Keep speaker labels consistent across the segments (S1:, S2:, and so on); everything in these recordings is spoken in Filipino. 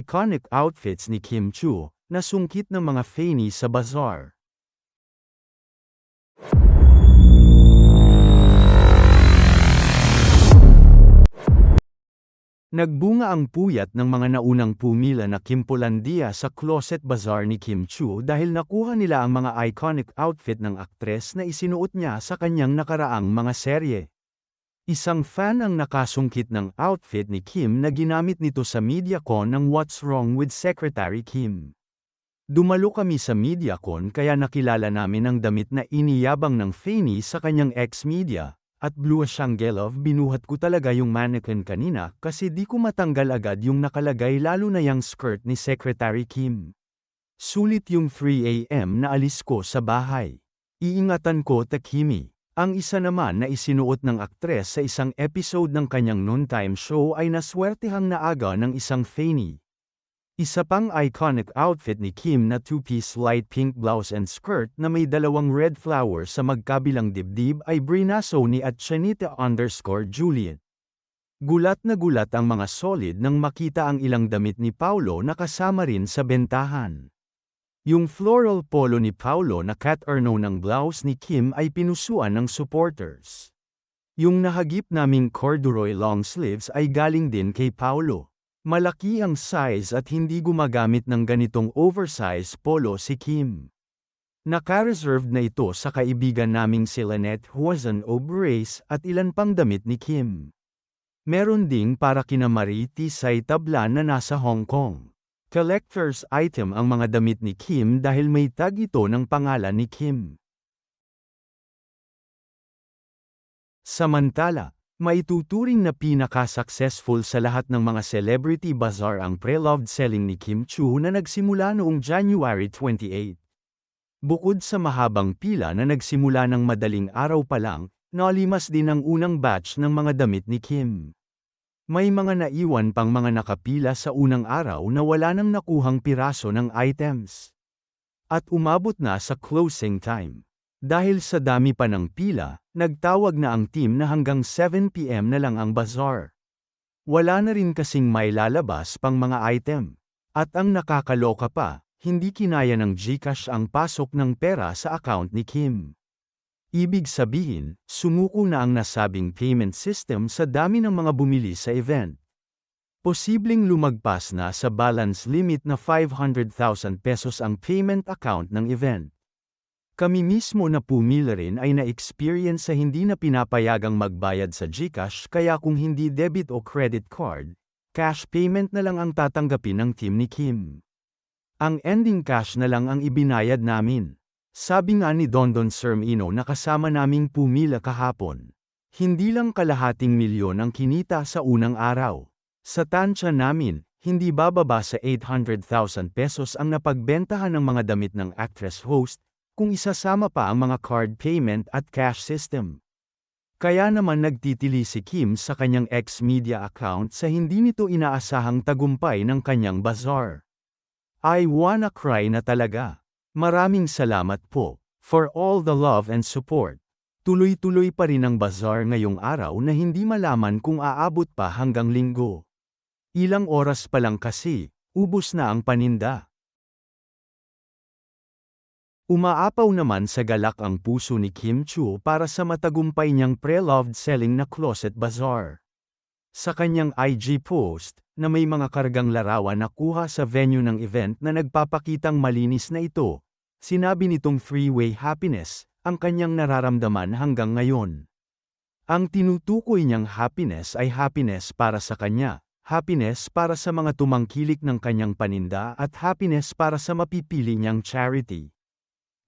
S1: Iconic outfits ni Kim Chiu, na sungkit ng mga fanny sa bazaar. Nagbunga ang puyat ng mga naunang pumila na Kimpolandia sa closet bazaar ni Kim Chiu dahil nakuha nila ang mga iconic outfit ng aktres na isinuot niya sa kanyang nakaraang mga serye. Isang fan ang nakasungkit ng outfit ni Kim na ginamit nito sa MediaCon ng What's Wrong with Secretary Kim. Dumalo kami sa MediaCon kaya nakilala namin ang damit na iniyabang ng fanny sa kanyang ex-media. At Blue Shangelov binuhat ko talaga yung mannequin kanina kasi di ko matanggal agad yung nakalagay lalo na yung skirt ni Secretary Kim. Sulit yung 3 AM na alis ko sa bahay. Iingatan ko Takimi. Ang isa naman na isinuot ng aktres sa isang episode ng kanyang noontime show ay naswertehang naaga ng isang fanny. Isa pang iconic outfit ni Kim na two-piece light pink blouse and skirt na may dalawang red flower sa magkabilang dibdib ay brinaso ni @Chanita_Juliet. Gulat na gulat ang mga solid nang makita ang ilang damit ni Paulo na kasama rin sa bentahan. Yung floral polo ni Paulo na cat erno ng blouse ni Kim ay pinusuan ng supporters. Yung nahagip naming corduroy long sleeves ay galing din kay Paulo. Malaki ang size at hindi gumagamit ng ganitong oversize polo si Kim. Naka-reserved na ito sa kaibigan naming si Lynette Huazon Obrace at ilan pang damit ni Kim. Meron ding para kina Marie Tisay Tablan na nasa Hong Kong. Collector's item ang mga damit ni Kim dahil may tag ito ng pangalan ni Kim. Samantala, maituturing na pinaka-successful sa lahat ng mga celebrity bazaar ang pre-loved selling ni Kim Chiu na nagsimula noong January 28. Bukod sa mahabang pila na nagsimula ng madaling araw pa lang, nalimas din ang unang batch ng mga damit ni Kim. May mga naiwan pang mga nakapila sa unang araw na wala nang nakuhang piraso ng items. At umabot na sa closing time. Dahil sa dami pa ng pila, nagtawag na ang team na hanggang 7 PM na lang ang bazaar. Wala na rin kasing may lalabas pang mga item. At ang nakakaloka pa, hindi kinaya ng GCash ang pasok ng pera sa account ni Kim. Ibig sabihin, sumuko na ang nasabing payment system sa dami ng mga bumili sa event. Posibleng lumagpas na sa balance limit na 500,000 pesos ang payment account ng event. Kami mismo na pumila rin ay na-experience sa hindi na pinapayagang magbayad sa GCash kaya kung hindi debit o credit card, cash payment na lang ang tatanggapin ng team ni Kim. Ang ending cash na lang ang ibinayad namin. Sabi nga ni Dondon Sermino na kasama naming pumila kahapon. Hindi lang kalahating milyon ang kinita sa unang araw. Sa tansya namin, hindi bababa sa 800,000 pesos ang napagbentahan ng mga damit ng actress-host, kung isasama pa ang mga card payment at cash system. Kaya naman nagtitili si Kim sa kanyang ex-media account sa hindi nito inaasahang tagumpay ng kanyang bazaar. I wanna cry na talaga. Maraming salamat po, for all the love and support. Tuloy-tuloy pa rin ang bazaar ngayong araw na hindi malaman kung aabot pa hanggang Linggo. Ilang oras pa lang kasi, ubos na ang paninda. Umaapaw naman sa galak ang puso ni Kim Chiu para sa matagumpay niyang pre-loved selling na closet bazaar. Sa kanyang IG post, na may mga kargang larawan na kuha sa venue ng event na nagpapakitang malinis na ito, sinabi nitong three-way happiness, ang kanyang nararamdaman hanggang ngayon. Ang tinutukoy niyang happiness ay happiness para sa kanya, happiness para sa mga tumangkilik ng kanyang paninda at happiness para sa mapipili niyang charity.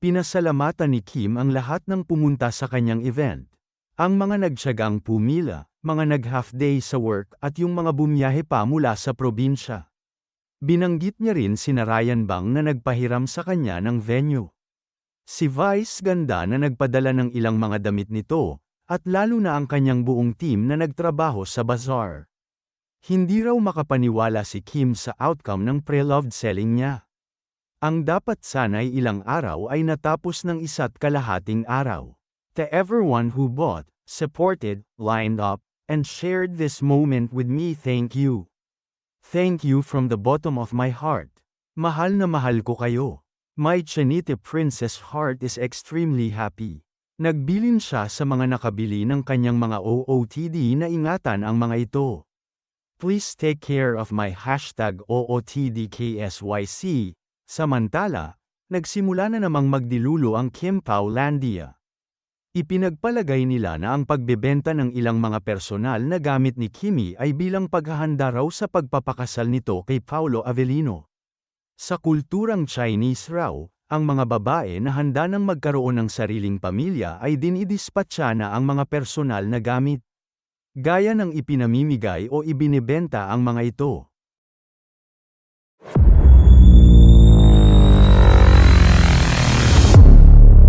S1: Pinasalamatan ni Kim ang lahat ng pumunta sa kanyang event. Ang mga nagtiyagang pumila, mga nag-half day sa work at yung mga bumiyahe pa mula sa probinsya. Binanggit niya rin sina Ryan Bang na nagpahiram sa kanya ng venue. Si Vice Ganda na nagpadala ng ilang mga damit nito, at lalo na ang kanyang buong team na nagtrabaho sa bazaar. Hindi raw makapaniwala si Kim sa outcome ng pre-loved selling niya. Ang dapat sana'y ilang araw ay natapos ng 1.5 araw. To everyone who bought, supported, lined up, and shared this moment with me, thank you. Thank you from the bottom of my heart. Mahal na mahal ko kayo. My Chinite princess heart is extremely happy. Nagbilin siya sa mga nakabili ng kanyang mga OOTD na ingatan ang mga ito. Please take care of my #OOTDKSYC. Samantala, nagsimula na namang magdilulo ang Kim Paulandia. Ipinagpalagay nila na ang pagbebenta ng ilang mga personal na gamit ni Kimi ay bilang paghahanda raw sa pagpapakasal nito kay Paolo Avellino. Sa kulturang Chinese raw, ang mga babae na handa nang magkaroon ng sariling pamilya ay dinidispatcha na ang mga personal na gamit. Gaya ng ipinamimigay o ibinebenta ang mga ito.